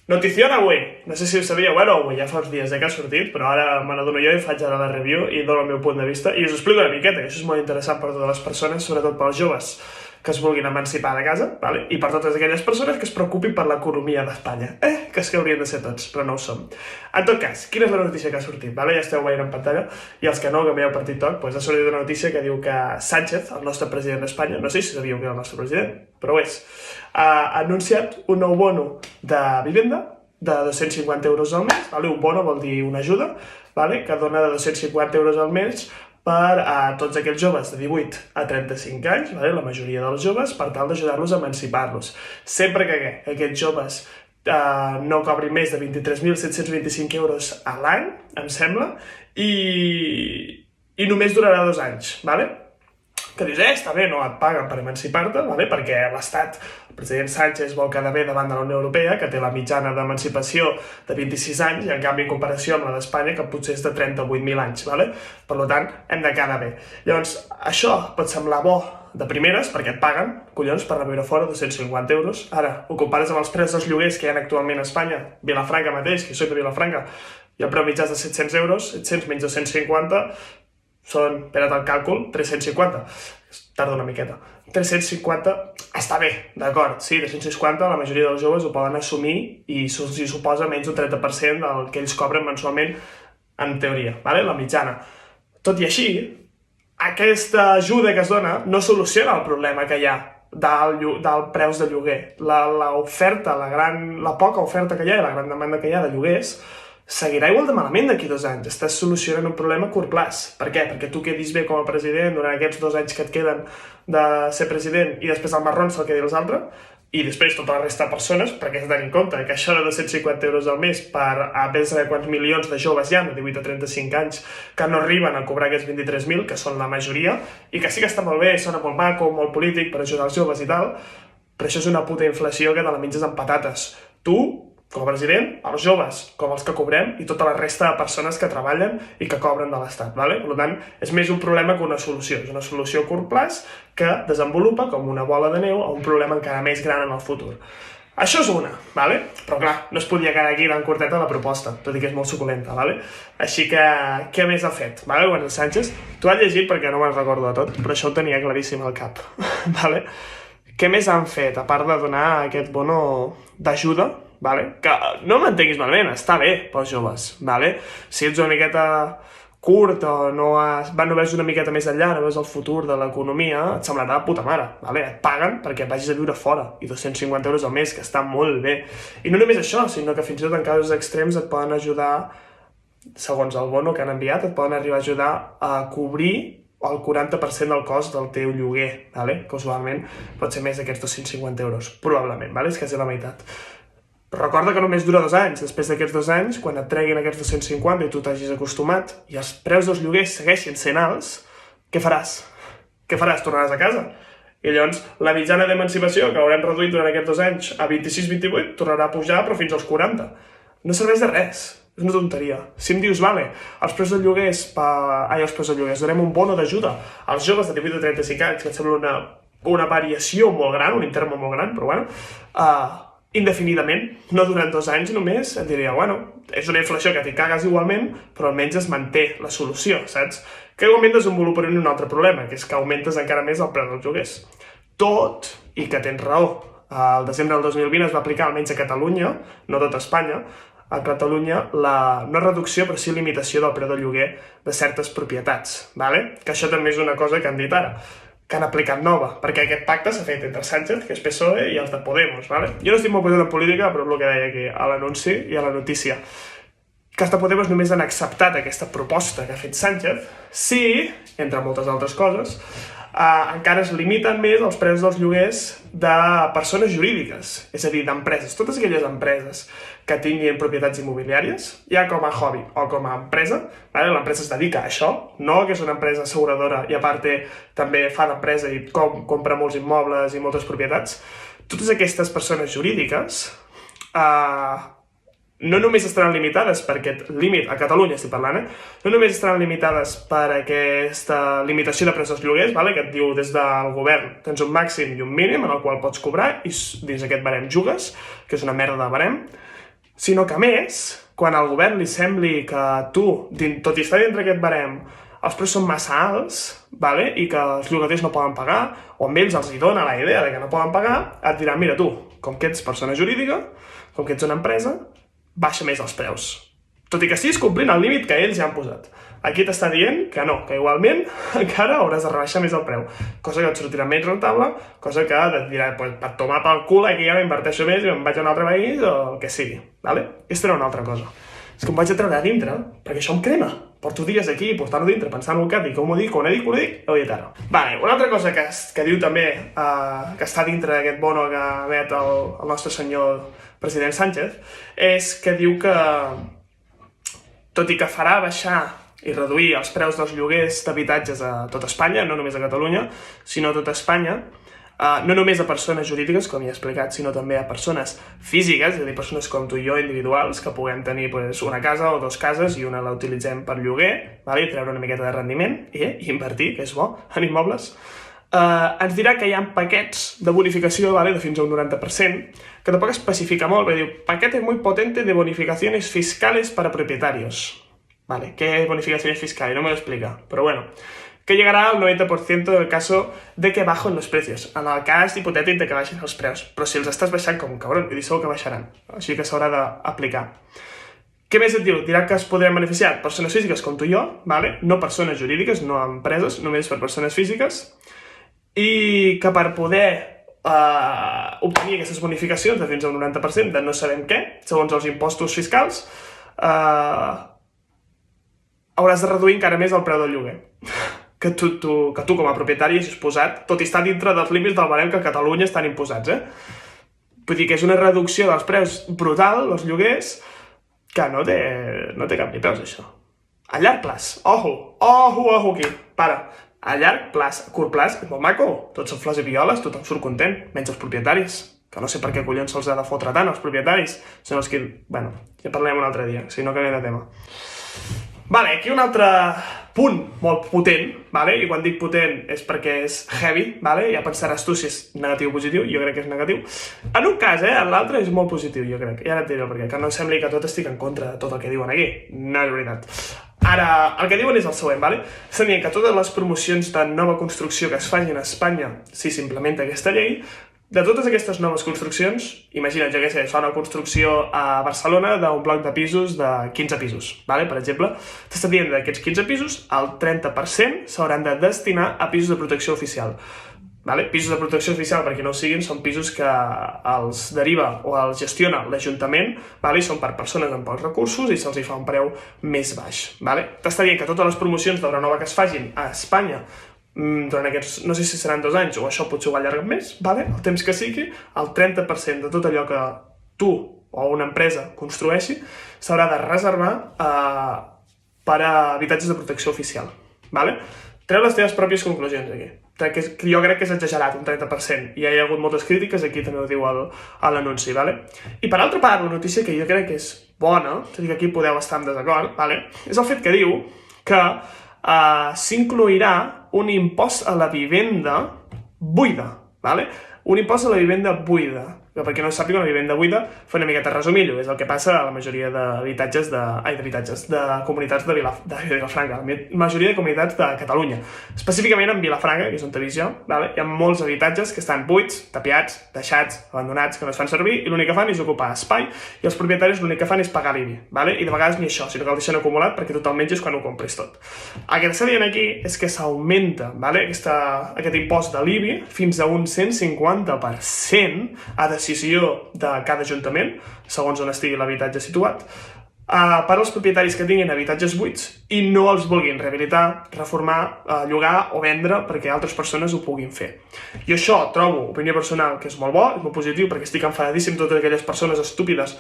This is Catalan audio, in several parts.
Notició d'avui, no sé si ho sabíeu, bueno, avui ja fa uns dies que ha sortit, però ara me n'adono jo i faig ara la review i dono el meu punt de vista i us explico una miqueta, que això és molt interessant per totes les persones, sobretot pels joves que es vulguin emancipar de casa, vale? I per totes aquelles persones que es preocupin per l'economia d'Espanya, que és que haurien de ser tots, però no ho som. En tot cas, quina és la notícia que ha sortit? Vale? Ja esteu veient en pantalla, i els que no, que veieu per TikTok, doncs ha sortit una notícia que diu que Sánchez, el nostre president d'Espanya, no sé si sabíeu que era el nostre president, però ho és, ha anunciat un nou bono de vivenda de 250 euros al mes, vale? Un bono vol dir una ajuda, vale? Que dona de 250 euros al mes per a tots aquells joves de 18 a 35 anys, vale? La majoria dels joves, per tal d'ajudar-los a emancipar-los. Sempre que aquests joves no cobrin més de 23.725 euros a l'any, em sembla, i només durarà 2 anys, vale? Que dius, està bé, no et paguen per emancipar-te, vale? Perquè l'Estat, el president Sánchez vol quedar bé davant de la Unió Europea, que té la mitjana d'emancipació de 26 anys, i en canvi en comparació amb la d'Espanya, que potser és de 38.000 anys, vale? Per tant, hem de quedar bé. Llavors, això pot semblar bo de primeres, perquè et paguen, collons, per anar a viure fora 250 euros. Ara, ho compares amb els preus dels lloguers que hi ha actualment a Espanya, Vilafranca mateix, que soc de Vilafranca, i el preu mitjà és de 700 euros, 700 menys 250, són, espera't el càlcul, 350. Tarda una miqueta. 350 està bé, d'acord, sí, 350 la majoria dels joves ho poden assumir i suposa menys d'un 30% del que ells cobren mensualment, en teoria, vale? La mitjana. Tot i així, aquesta ajuda que es dona no soluciona el problema que hi ha del preus de lloguer. L'oferta, la poca oferta que hi ha i la gran demanda que hi ha de lloguers seguirà igual de malament d'aquí 2 anys. Estàs solucionant un problema a curt plaç. Per què? Perquè tu quedis bé com a president durant aquests 2 anys que et queden de ser president i després el marrón se'l quedi els altres, i després tota la resta de persones, perquè has de tenir en compte que això de 250 euros al mes per a més de quants milions de joves hi ha de 18 a 35 anys que no arriben a cobrar aquests 23.000, que són la majoria, i que sí que està molt bé, sona molt maco, molt polític per ajudar els joves i tal, però això és una puta inflació que te la menges amb patates. Tu, com a president, els joves, com els que cobrem, i tota la resta de persones que treballen i que cobren de l'Estat, vale? Per tant, és més un problema que una solució. És una solució a curt plaç que desenvolupa com una bola de neu a un problema encara més gran en el futur. Això és una, vale? Però clar, no es podia quedar aquí tan curteta la proposta, tot i que és molt suculenta, vale? Així que, què més ha fet? Vale, Govern Sánchez? Tu has llegit perquè no me'n recordo de tot, però això ho tenia claríssim al cap, vale? Què més han fet, a part de donar aquest bono d'ajuda, vale? Que no m'entenguis malament, està bé pels joves, vale? Si ets una miqueta curt o no veus una miqueta més enllà, no veus el futur de l'economia, et semblarà de puta mare, vale? Et paguen perquè vagis a viure fora, i 250 euros al mes, que està molt bé. I no només això, sinó que fins i tot en casos extrems et poden ajudar, segons el bono que han enviat, et poden arribar a ajudar a cobrir el 40% del cost del teu lloguer, vale? Que usualment pot ser més d'aquests 250 euros, probablement, vale? És quasi la meitat. Però recorda que només dura 2 anys. Després d'aquests 2 anys, quan et treguin aquests 250 i tu t'hagis acostumat i els preus dels lloguers segueixin sent alts, què faràs? Què faràs? Tornaràs a casa. I llavors la mitjana d'emancipació que haurem reduït durant aquests 2 anys a 26-28 tornarà a pujar però fins als 40. No serveix de res. És una tonteria. Si em dius, vale, els preus de lloguers, donem un bono d'ajuda als joves de 18 a 35 anys, que et sembla una variació molt gran, un interval molt gran, però bueno, indefinidament, no durant 2 anys només, et diria, bueno, és una inflació que t'hi cagues igualment, però almenys es manté la solució, saps? Que igualment desenvoluparem un altre problema, que és que augmentes encara més el preu dels lloguers. Tot, i que tens raó, al desembre del 2020 es va aplicar almenys a Catalunya, no a tot Espanya, a Catalunya no reducció però sí limitació del preu del lloguer de certes propietats, vale? Que això també és una cosa que han dit ara, que han aplicat nova, perquè aquest pacte s'ha fet entre Sánchez, que és PSOE, i els de Podemos, vale? Jo no estic molt posat en política, però és el que deia aquí, a l'anunci i a la notícia, que els de Podemos només han acceptat aquesta proposta que ha fet Sánchez si, entre moltes altres coses, encara es limiten més els preus dels lloguers de persones jurídiques, és a dir, d'empreses. Totes aquelles empreses que tinguin propietats immobiliàries, ja com a hobby o com a empresa, vale? L'empresa es dedica a això, no que és una empresa asseguradora i a part també fa d'empresa i compra molts immobles i moltes propietats. Totes aquestes persones jurídiques no només estaran limitades per aquest límit, a Catalunya estic parlant, no només estaran limitades per aquesta limitació de preus dels lloguers, vale? Que et diu des del govern tens un màxim i un mínim en el qual pots cobrar i dins aquest barem jugues, que és una merda de barem, sinó que a més, quan al govern li sembli que tu, tot i estar dintre aquest barem, els preus són massa alts, vale? I que els llogaters no poden pagar, o amb ells els hi dona la idea de que no poden pagar, et diran, mira tu, com que ets persona jurídica, com que ets una empresa, baixa més els preus. Tot i que estiguis complint el límit que ells ja han posat. Aquí t'està dient que no, que igualment encara hauràs de rebaixar més el preu, cosa que et sortirà menys rentable, cosa que et dirà, pues, per tomar pel cul, aquí ja m'inverteixo més i em vaig a un altre país o el que sigui. Vale? Aquesta era una altra cosa. És que em vaig a treure a dintre, perquè això em crema. Porto dies aquí, portant-ho dintre, pensant-ho que dic, com ho dic, ara. Vale, una altra cosa que diu també, que està dintre d'aquest bono que emet el nostre senyor president Sánchez, és que diu que, tot i que farà baixar i reduir els preus dels lloguers d'habitatges a tot Espanya, no només a Catalunya, sinó a tot Espanya, no només a persones jurídiques, com ja he explicat, sinó també a persones físiques, és a dir, persones com tu i jo, individuals, que puguem tenir una casa o dues cases i una la utilitzem per lloguer, i treure una miqueta de rendiment i invertir, que és bo, en immobles. Ens dirà que hi ha paquets de bonificació de fins a un 90%, que tampoc especifica molt, perquè diu, paquete muy potente de bonificaciones fiscales para propietarios. Vale, ¿qué es bonificaciones fiscales? No me lo explica, pero bueno. Que llegarà al 90% del caso de que bajen los precios, en el cas hipotètic de que baixin els preus. Però si els estàs baixant com un cabron, i segur que baixaran, així que s'haurà d'aplicar. Què més et diu? Dirà que es podran beneficiar persones físiques com tu i jo, vale? No persones jurídiques, no empreses, només per persones físiques, i que per poder obtenir aquestes bonificacions de fins a un 90% de no sabem què, segons els impostos fiscals, hauràs de reduir encara més el preu del lloguer. Que tu com a propietari hagis posat, tot i estar dintre dels límits del barem que a Catalunya estan imposats, Vull dir que és una reducció dels preus brutal, dels lloguers, que no té cap ni peus, això. A llarg plaç, ojo aquí, para. A llarg plaç, a curt plaç, és molt maco, tots són flors i violes, tothom surt content, menys els propietaris, que no sé per què collons se'ls ha de fotre tant, els propietaris, són els que, bueno, ja parlem un altre dia, si no canviem de tema. Vale, aquí un altre punt molt potent, vale? I quan dic potent és perquè és heavy, vale? Ja pensaràs tu si és negatiu o positiu, jo crec que és negatiu. En un cas, en l'altre és molt positiu, jo crec, i ara et diré el perquè, que no sembli que tot estic en contra de tot el que diuen aquí, no és veritat. Ara, el que diuen és el següent, vale? És a dir, que totes les promocions de nova construcció que es facin a Espanya, si s'implementa aquesta llei, de totes aquestes noves construccions, imagina't, jo què sé, fa una construcció a Barcelona d'un bloc de pisos de 15 pisos, vale? Per exemple, t'està dient d'aquests 15 pisos, el 30% s'hauran de destinar a pisos de protecció oficial. Vale? Pisos de protecció oficial, perquè no ho siguin, són pisos que els deriva o els gestiona l'Ajuntament, vale? I són per persones amb pocs recursos i se'ls fa un preu més baix. Vale? T'està dient que totes les promocions d'obra nova que es facin a Espanya durant aquests, no sé si seran 2 anys o això potser ho allarguen més, vale? El temps que sigui, el 30% de tot allò que tu o una empresa construeixi s'haurà de reservar per a habitatges de protecció oficial. Vale? Treu les teves pròpies conclusions aquí. Jo crec que és exagerat, un 30%, i hi ha hagut moltes crítiques, aquí també ho diu a l'anunci. Vale? I per altra part, la notícia que jo crec que és bona, és a dir, que aquí podeu estar en desacord, vale? És el fet que diu que s'inclourà un impost a la vivenda buida, ¿vale? Un impost a la vivenda buida, que perquè no sàpiga, una vivenda buida, fa una miqueta resumir-ho, és el que passa a la majoria d'habitatges de comunitats de Vilafranca, la majoria de comunitats de Catalunya. Específicament en Vilafranca, que és on t'he vist jo, ¿vale? Hi ha molts habitatges que estan buits, tapiats, deixats, abandonats, que no es fan servir, i l'únic que fan és ocupar espai, i els propietaris l'únic que fan és pagar l'IBI, ¿vale? I de vegades ni això, sinó que el deixen acumulat perquè tothom menges quan ho compris tot. El que t'està dient aquí és que s'augmenta, ¿vale? Aquest impost de l'IBI fins a un 150% a decisió de cada ajuntament, segons on estigui l'habitatge situat, per als propietaris que tinguin habitatges buits i no els vulguin rehabilitar, reformar, llogar o vendre perquè altres persones ho puguin fer. I això trobo, opinió personal, que és molt bo, és molt positiu, perquè estic enfadadíssim amb totes aquelles persones estúpides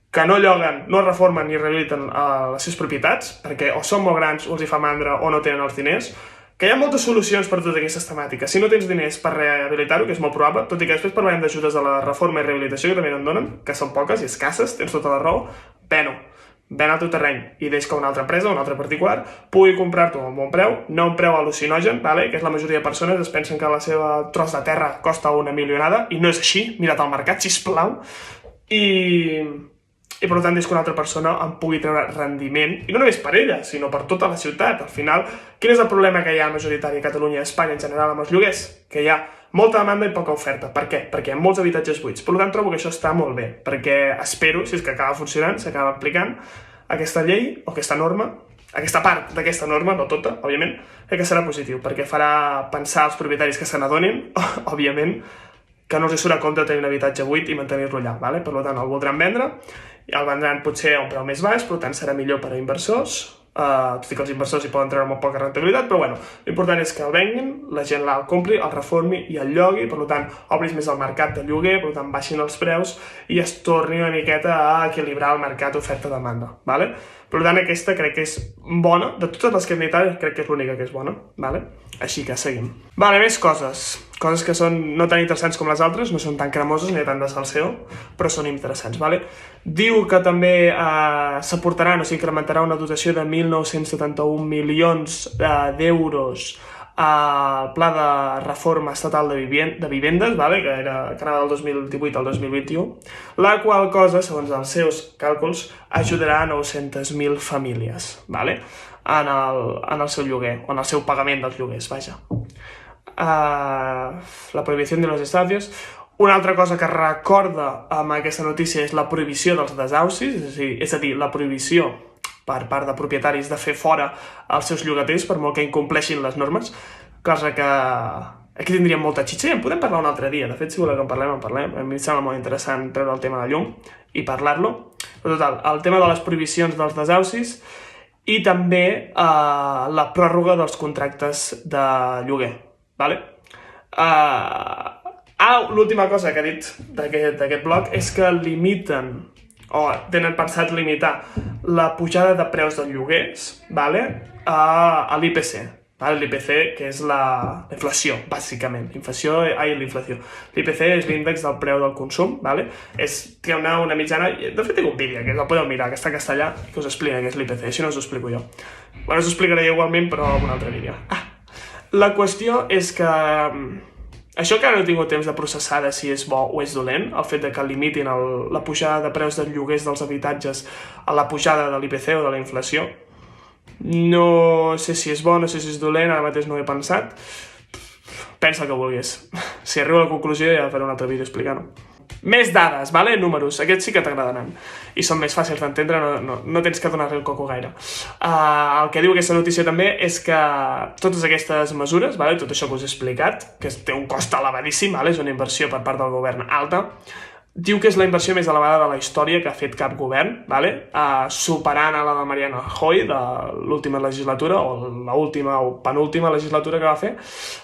que no lloguen, no reformen ni rehabiliten les seves propietats, perquè o són molt grans, o els hi fa mandra, o no tenen els diners, que hi ha moltes solucions per totes aquestes temàtiques. Si no tens diners per rehabilitar-ho, que és molt probable, tot i que després parlarem d'ajudes a la reforma i rehabilitació, que també en donen, que són poques i escasses, tens tota la raó, ven al teu terreny i deix que una altra empresa, una altra particular, pugui comprar-t'ho a un bon preu, no un preu al·lucinogen, vale? Que és la majoria de persones es pensen que la seva tros de terra costa una milionada, i no és així, mira't al mercat, sisplau, i i per tant és que una altra persona en pugui treure rendiment, i no només per ella, sinó per tota la ciutat. Al final, quin és el problema que hi ha majoritari a Catalunya i a Espanya en general amb els lloguers? Que hi ha molta demanda i poca oferta. Per què? Perquè hi ha molts habitatges buits. Per tant, trobo que això està molt bé, perquè espero, si és que acaba funcionant, s'acaba aplicant aquesta llei o aquesta norma, aquesta part d'aquesta norma, no tota, òbviament, que serà positiu, perquè farà pensar als propietaris que se n'adonin, òbviament, que no els surt a compte tenir un habitatge buit i mantenir-lo allà, ¿vale? Per tant, el voldran vendre, i el vendran potser a un preu més baix, per tant serà millor per a inversors, tot i que els inversors hi poden treure molt poca rentabilitat, però bueno, l'important és que el venguin, la gent el compri, el reformi i el llogui, per tant, obris més el mercat de lloguer, per tant, baixin els preus i es torni una miqueta a equilibrar el mercat oferta-demanda, ¿vale? Per tant, aquesta crec que és bona, de totes les que hem dit ara, crec que és l'única que és bona, ¿vale? Així que seguim. Vale, més coses que són no tan interessants com les altres, no són tan cremoses ni tan de salseo, però són interessants, ¿vale? Diu que també s'aportaran o s'incrementarà una dotació de 1.971 milions d'euros al pla de reforma estatal de vivendes, ¿vale? que anava del 2018 al 2021, la qual cosa, segons els seus càlculs, ajudarà a 900.000 famílies, ¿vale? en el seu lloguer, o en el seu pagament dels lloguers, vaja. La prohibició de los desahucios. Una altra cosa que recorda amb aquesta notícia és la prohibició dels desaucis, és a dir, la prohibició per part de propietaris de fer fora els seus llogaters per molt que incompleixin les normes, cosa que aquí tindríem molta xitxa i en podem parlar un altre dia. De fet, si voleu que en parlem. A mi em sembla molt interessant treure el tema de llum i parlar-lo. Però total, el tema de les prohibicions dels desaucis i també la pròrroga dels contractes de lloguer, ¿vale? L'última cosa que ha dit d'aquest bloc és que limiten o tenen pensat limitar la pujada de preus dels lloguers, ¿vale? A l'IPC, ¿vale? L'IPC, que és la inflació, bàsicament. L'IPC és l'índex del preu del consum, ¿vale? Té una mitjana, de fet tinc un vídeo que el podeu mirar, que està en castellà, que us explica què és l'IPC, així no us ho explico jo. Bueno, us ho explicaré igualment, però en un altre vídeo. La qüestió és que això encara no he tingut temps de processar de si és bo o és dolent, el fet de que limitin la pujada de preus dels lloguers dels habitatges a la pujada de l'IPC o de la inflació. No sé si és bo, no sé si és dolent, ara mateix no ho he pensat. Pensa el que vulguis. Si arribo a la conclusió ja faré un altre vídeo explicant-ho. Més dades, ¿vale? Números, aquests sí que t'agradaran i són més fàcils d'entendre, no tens que donar-li el coco gaire. El que diu aquesta notícia també és que totes aquestes mesures, ¿vale? Tot això que us he explicat, que té un cost elevadíssim, ¿vale? És una inversió per part del govern alta, diu que és la inversió més elevada de la història que ha fet cap govern, ¿vale? Superant a la de Mariano Rajoy de l'última legislatura, o l'última o penúltima legislatura que va fer,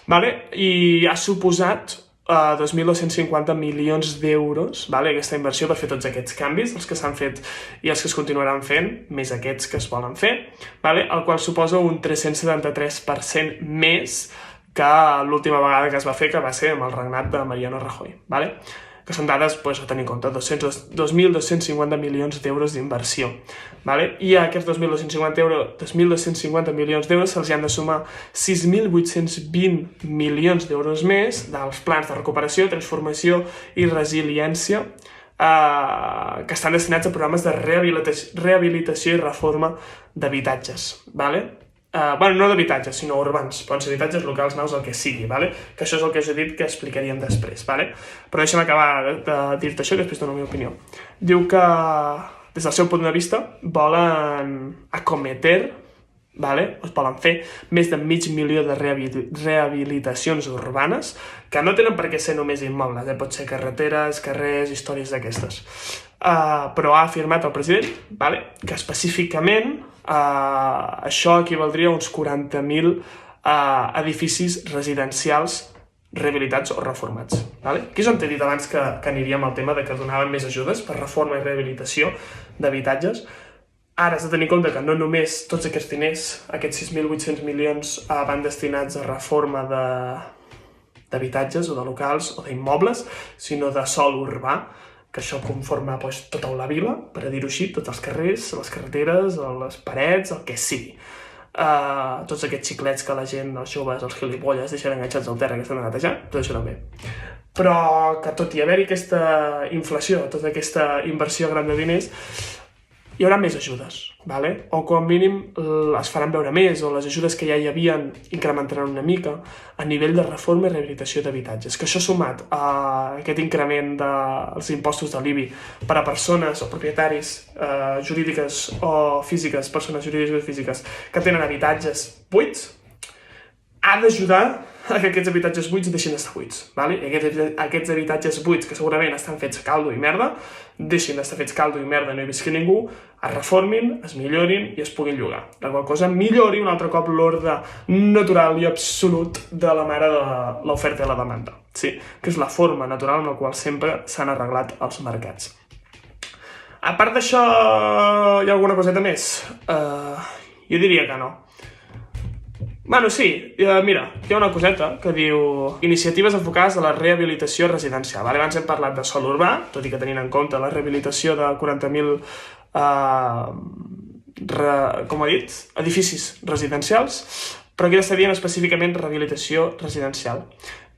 ¿vale? I ha suposat 2.250 milions d'euros, ¿vale? Aquesta inversió per fer tots aquests canvis, els que s'han fet i els que es continuaran fent, més aquests que es volen fer, ¿vale? El qual suposa un 373% més que l'última vegada que es va fer, que va ser amb el regnat de Mariano Rajoy, ¿vale? Que són dades a tenir en compte, 2.250 milions d'euros d'inversió, ¿vale? I a aquests 2.250 milions d'euros se'ls han de sumar 6.820 milions d'euros més dels plans de recuperació, transformació i resiliència que estan destinats a programes de rehabilitació i reforma d'habitatges, ¿vale? No d'habitatges, sinó urbans. Poden ser habitatges locals, naus, el que sigui, ¿vale? Que això és el que us he dit que explicaríem després, ¿vale? Però deixa'm acabar de dir-te això i després dono la meva opinió. Diu que, des del seu punt de vista, volen acometer, ¿vale? Volen fer més de 500.000 de rehabilitacions urbanes que no tenen per què ser només immobles, pot ser carreteres, carrers, històries d'aquestes. Però ha afirmat el president, ¿vale? Que específicament això equivaldria a uns 40.000 edificis residencials rehabilitats o reformats. ¿Vale? Aquí és on t'he dit abans que aniríem al tema de que donaven més ajudes per reforma i rehabilitació d'habitatges. Ara has de tenir en compte que no només tots aquests diners, aquests 6.800 milions, van destinats a reforma d'habitatges o de locals o d'immobles, sinó de sòl urbà, que això conforma tota la vila, per a dir-ho així, tots els carrers, les carreteres, les parets, el que sigui. Tots aquests xiclets que la gent, els joves, els gilipolles, deixen enganxats al terra que estan a netejar, tot això també. però que tot i haver-hi aquesta inflació, tota aquesta inversió gran de diners, hi haurà més ajudes, ¿vale? O com a mínim es faran veure més, o les ajudes que ja hi havien incrementaran una mica a nivell de reforma i rehabilitació d'habitatges. Que això sumat a aquest increment dels impostos de l'IBI per a persones o propietaris jurídiques o físiques, persones jurídiques o físiques que tenen habitatges buits, ha d'ajudar a que aquests habitatges buits deixin d'estar buits, ¿vale? I aquests habitatges buits, que segurament estan fets a caldo i merda, deixin d'estar fets caldo i merda, no hi visqui ningú, es reformin, es millorin i es puguin llogar. La qual cosa millori un altre cop l'ordre natural i absolut de la mare de l'oferta i la demanda, sí? Que és la forma natural en la qual sempre s'han arreglat els mercats. A part d'això, hi ha alguna coseta més? Jo diria que no. Bueno, sí, mira, hi ha una coseta que diu iniciatives enfocades a la rehabilitació residencial. Abans hem parlat de sòl urbà, tot i que tenint en compte la rehabilitació de 40.000 com he dit, edificis residencials, però aquí està dient específicament rehabilitació residencial.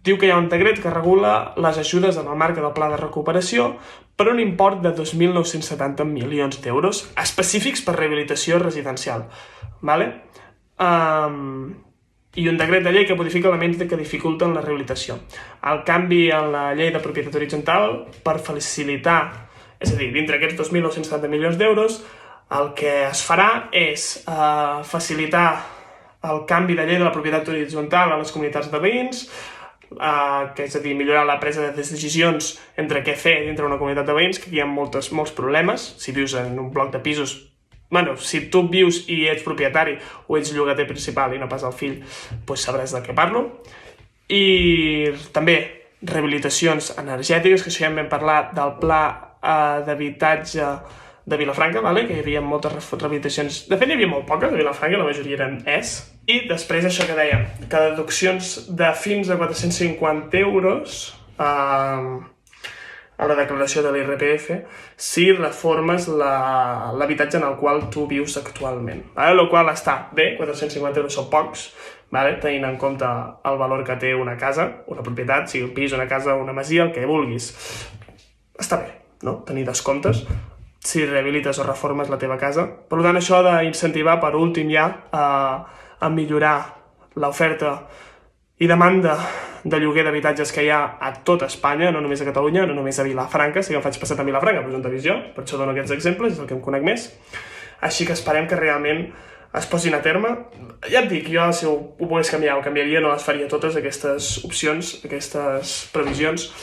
Diu que hi ha un decret que regula les ajudes en el marc del pla de recuperació per un import de 2.970 milions d'euros específics per rehabilitació residencial. ¿Vale? I un decret de llei que modifica elements que dificulten la rehabilitació. El canvi en la llei de propietat horitzontal per facilitar, és a dir, dintre aquests 2.970 milions d'euros, el que es farà és facilitar el canvi de llei de la propietat horitzontal a les comunitats de veïns, que és a dir, millorar la presa de decisions entre què fer dintre una comunitat de veïns, que hi ha molts problemes. Si vius en un bloc de pisos, si tu vius i ets propietari o ets llogater principal i no pas el fill, doncs sabràs de què parlo. I també rehabilitacions energètiques, que això ja en vam parlar del pla d'habitatge de Vilafranca, que hi havia moltes rehabilitacions. De fet, hi havia molt poques de Vilafranca, la majoria eren I després això que dèiem, que deduccions de fins a 450 euros a la declaració de l'IRPF si reformes l'habitatge en el qual tu vius actualment. El qual està bé, 450 euros són pocs, tenint en compte el valor que té una casa, una propietat, sigui un pis, una casa, una masia, el que vulguis. Està bé, no?, tenir descomptes si rehabilites o reformes la teva casa. Per tant, això d'incentivar, per últim ja, a millorar l'oferta i demanda de lloguer d'habitatges que hi ha a tot Espanya, no només a Catalunya, no només a Vilafranca, sí que em faig passat a Vilafranca, però és on he vist jo, per això dono aquests exemples, és el que em conec més. Així que esperem que realment es posin a terme. Ja et dic, jo si ho pogués canviar, ho canviaria, no les faria totes aquestes opcions, aquestes previsions,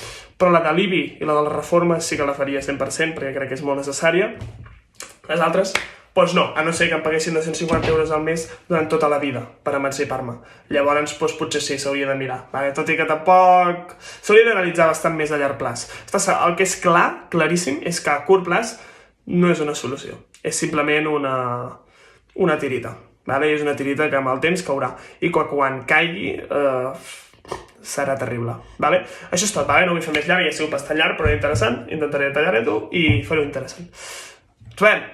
però la de l'IBI i la de les reformes sí que la faria 100%, perquè crec que és molt necessària. Les altres, doncs no, a no ser que em paguessin 250 euros al mes durant tota la vida per emancipar-me. Llavors, potser sí, s'hauria de mirar. Tot i que tampoc s'hauria d'analitzar bastant més a llarg plaç. El que és clar, claríssim, és que a curt plaç no és una solució. És simplement una tirita. És una tirita que amb el temps caurà. I quan caigui serà terrible. Això és tot, no vull fer més llarg, ja ha sigut bastant llarg, però interessant. Intentaré tallar-ho i fer-ho interessant. Trobem!